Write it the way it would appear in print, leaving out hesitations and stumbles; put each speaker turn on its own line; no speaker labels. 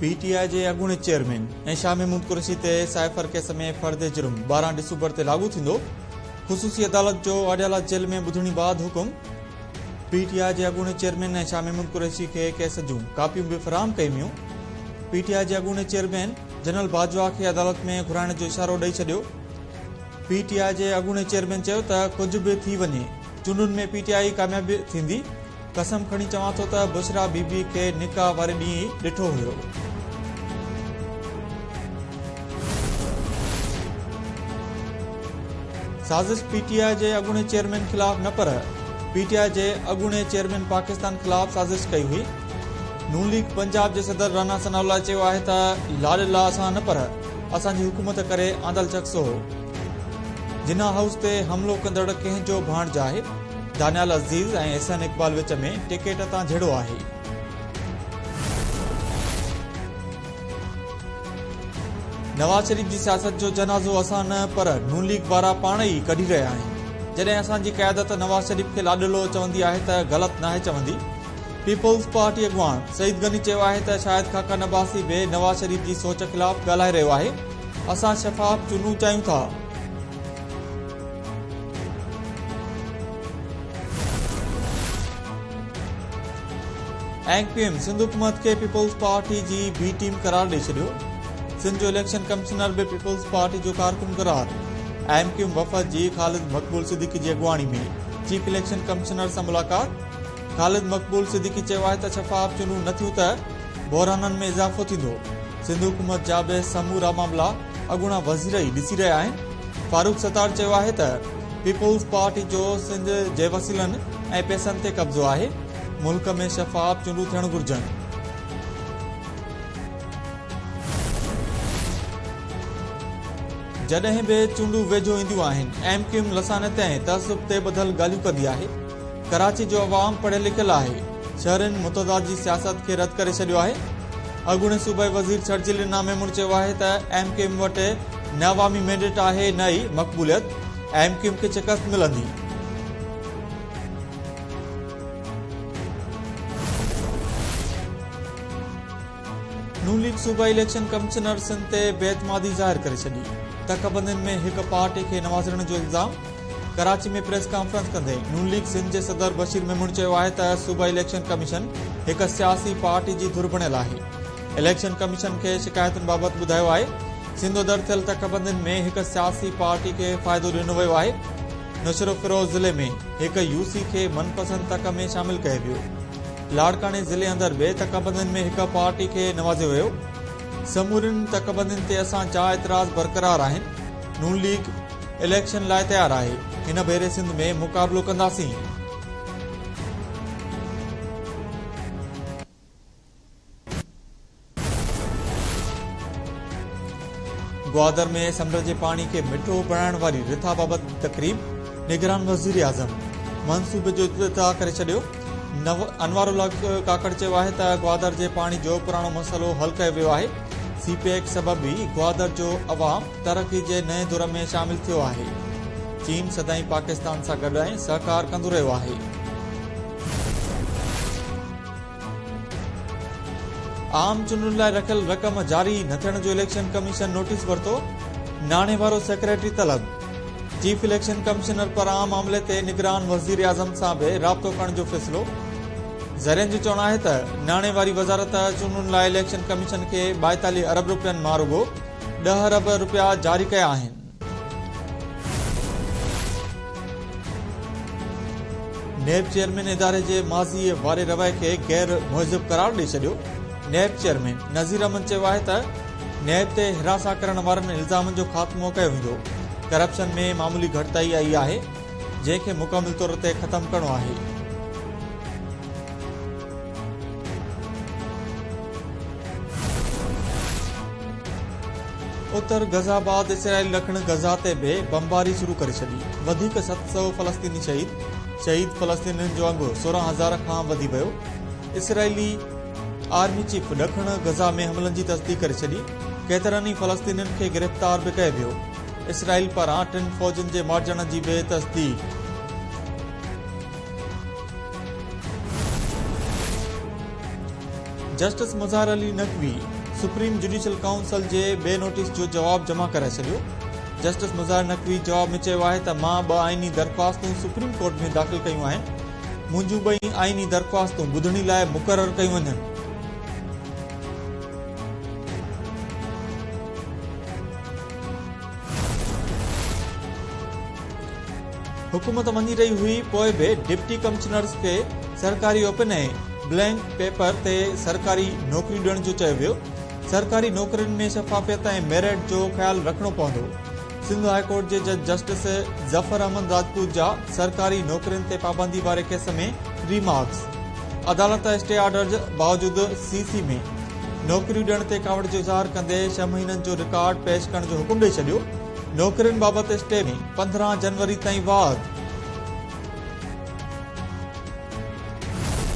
PTI जे अॻूणे chairman ऐं शाह महमूद कुरैशी ते साइफर केस में फर्द जुर्म 12 डिसंबर ते लागू थींदो। ख़ुसूसी अदालत जो अडियाला जेल में ॿुधणी बाद हुकुम। पीटीआई जे अॻूणे चेयरमैन ऐं शाह महमूद कुरैशी खे केस जूं कापियूं बि फराहम कयूं वियूं। पीटीआई जे अॻूणे चेयरमैन जनरल बाजवा खे अदालत में घुराइण जो इशारो ॾेई छॾियो। पीटीआई जे अॻूणे चेयरमैन चयो त कुझु बि थी वञे चूंडुनि में पीटीआई कामयाबी थींदी। कसम खणी चवां थो त बुशरा बीबी खे निकाह वारे ॾींहुं ॾिठो हुयो। साज़िश पीटीआई जे अॻूणे चेयरमैन खिलाफ न पर पीटीआई जे अॻूणे चेयरमैन पाकिस्तान खिलाफ साज़िश कई हुई। नून लीग पंजाब जे सदर राना सनाउल्लाह चयो आहे त लाॾला असां न पर असांजी हुकूमत करे आंदल शख़्स हो। जिना हाउस ते हमिलो कंदड़ कंहिंजो भाणजा आहे। दानियाल अज़ीज़ ऐं एहसान इक़बाल विच में टिकेट तां झेड़ो आहे। नवाज शरीफ जी सियासत जो जनाज़ो असां न पर नून लीग वारा पाण ई कढी रहिया आहिनि। जॾहिं असांजी क़यादत नवाज शरीफ खे लाॾलो चवंदी आहे त ग़लति नाहे चवंदी। पीपल्स पार्टी अॻुवाण सईद गनी चयो आहे त शायदि खाका नबासी बि नवाज शरीफ जी सोच ख़िलाफ़ ॻाल्हाए रहियो आहे। असां शफ़ाफ़ चूंडूं चाहियूं था। एमक्यूएम सिंध हुकूमत खे पीपल्स पार्टी जी बी टीम करार ॾेई छॾियो। सिंध जो इलेक्शन कमिश्नर बि पीपल्स पार्टी जो कारकुन करार। एमक्यूएम वफ़द जी ख़ालिद मक़बूल सिद्दीकी जी अॻुवाणी में चीफ इलेक्शन कमिश्नर सां मुलाक़ात। ख़ालिद मक़बूल सिद्दीकी चयो आहे त शफ़ाफ़ चूंडूं न थियूं त बहराननि में इज़ाफ़ो थींदो। सिंध हुकूमत जा बि समूरा मामला अॻूणा वज़ीर ई ॾिसी रहिया आहिनि। फारूक सतार चयो आहे त पीपल्स पार्टी जो सिंध जे वसीलनि ऐं पैसनि ते कब्ज़ो आहे। मुल्क में शफ़ाफ़ चूंडूं थियण घुर्जनि। जॾहिं बि चूंडूं वेझो ईंदियूं आहिनि एमक्यूएम लसानत ऐं तहज़ुब ते ॿधल ॻाल्हियूं कंदी आहे। कराची जो अवाम पढ़ियल लिखियल आहे। शहरनि मुतदाद जी सियासत खे रद्द करे छॾियो आहे। अॻूणे सूबाई वज़ीर शर्जील नामेमुन चयो आहे त एमक्यूएम वटि न अवामी मैंडेट आहे न ई मक़बूलियत। एमक्यूएम खे शिकस्त मिलंदी। नून लीग सूबाई इलेक्शन कमिश्नर सिंध ते बेएतमादी ज़ाहिर करे छॾी। तकबंदियुनि में हिक पार्टी खे नवाज़ण जो इल्ज़ाम। कराची में प्रेस कॉन्फ्रेंस कंदे नून लीग सिंध जे सदर बशीर मेमून चयो आहे त सूबाई इलेक्शन कमीशन हिक सियासी पार्टी जी धुर बणियल आहे। इलेक्शन कमीशन खे शिकायतुनि बाबति ॿुधायो आहे। सिंधो दर थियल तकबंदियुनि में हिक सियासी पार्टी खे फ़ाइदो ॾिनो वियो आहे। नशरो फिरोज ज़िले में हिक यूसी खे मनपसंद तक में शामिल कयो वियो। लाड़काने ज़िले अंदर बि तकबंदियुनि में हिक पार्टी खे नवाज़ियो वियो। समूरनि तकबंदियुनि ते असां जा एतिराज़ बरक़रार आहिनि। नून लीग इलेक्शन लाइ तयारु आहे। हिन भेरे सिंध में मुक़ाबिलो कंदासीं। ग्वादर में समुंड जे पाणी खे मिठो बणाइण वारी रिथा बाबति तक़रीब। निगरान वज़ीर आज़म मंसूबे जो इफ़्तिताह करे छॾियो। अनवारुल्ला काकड़ चयो आहे त ग्वादर जे पाणी जो पुराणो मसइलो हल कयो वियो आहे। सीपैक सबबि ई ग्वादर जो अवाम तरक़ी जे नए दौर में शामिल थियो आहे। चीन सदाईं पाकिस्तान सां गॾु ऐं सहकार कंदो रहियो आहे। आम चूंडुनि लाइ रखियल रक़म जारी न थियण जो इलेक्शन कमीशन नोटिस वरितो। नाणे वारो सेक्रेटरी तलब। चीफ इलेक्शन कमिश्नर पर आम मामले ते निगरान वज़ीर आज़म सां बि राब्तो करण जो फ़ैसिलो। ज़रियनि जो चवणु आहे त नाणे वारी वज़ारत चूंडुनि लाइ इलेक्शन कमीशन खे 42 अरब रुपयनि मां रुगो 10 अरब रुपया जारी कया आहिनि। नेब चेयरमैन इदारे जे माज़ी वारे रवै खे गैर मुहज़िब करार ॾेई छॾियो। नेब चेयरमैन नज़ीर अहमद चयो आहे त नेब ते हिरासा करण वारनि इल्ज़ामनि जो ख़ात्मो कयो वेंदो। करप्शन में मामूली घटिताई आई आहे जंहिंखे मुकमिल तौर ते ख़तमु करणो आहे। उत्तर गज़ाबाद इसराइल ॾखण गज़ा ते बि बमबारी शुरू करे छॾी। वधीक 700 फ़लस्तीनी शहीद फ़लस्तीनियुनि जो अंगु 16,000 खां वधी वियो। इसराइली आर्मी चीफ ॾखण गज़ा में हमलनि जी तस्दीक करे छॾी। केतिरनि ई फ़लस्तीनियुनि खे गिरफ़्तार बि कयो वियो। इसराइल पारां 3 फ़ौजियुनि जे मारिजण जी बि तस्दीक। Justice Mazahar Ali Naqvi supreme judicial council जे बे नोटिस जो जवाब जमा करे छॾियो। जस्टिस मुज़ाहिर नक़वी जवाब में चयो आहे त मां 2 आईनी दरख़्वास्तूं सुप्रीम कोर्ट में दाख़िल कयूं आहिनि। मुंहिंजूं 2 आईनी दरख़्वास्तूं ॿुधणी लाइ मुक़रर कयूं वञनि। हुकूमत मञी रही हुई, पोइ बि डिप्टी कमिश्नर्स खे सरकारी ओपन ऐं ब्लैंक पेपर ते सरकारी नौकरी ॾियण जो चयो वियो। सरकारी नौकरियुनि में शफ़ाफ़ियत ऐं मेरिट जो ख़्यालु रखणो पवंदो। सिंध हाई कोर्ट जे जज जस्टिस ज़फ़र अहमद राजपूत जा सरकारी नौकरियुनि ते पाबंदी वारे केस में रिमार्क्स। अदालत स्टे ऑर्डर बावजूद सीसी में नौकरियूं ॾियण ते कावड़ जो इज़हार कंदे 6 महीननि जो रिकॉर्ड पेश करण जो हुकुम ॾेई छॾियो। नौकरियुनि बाबति स्टे में 15 जनवरी ताईं वाद।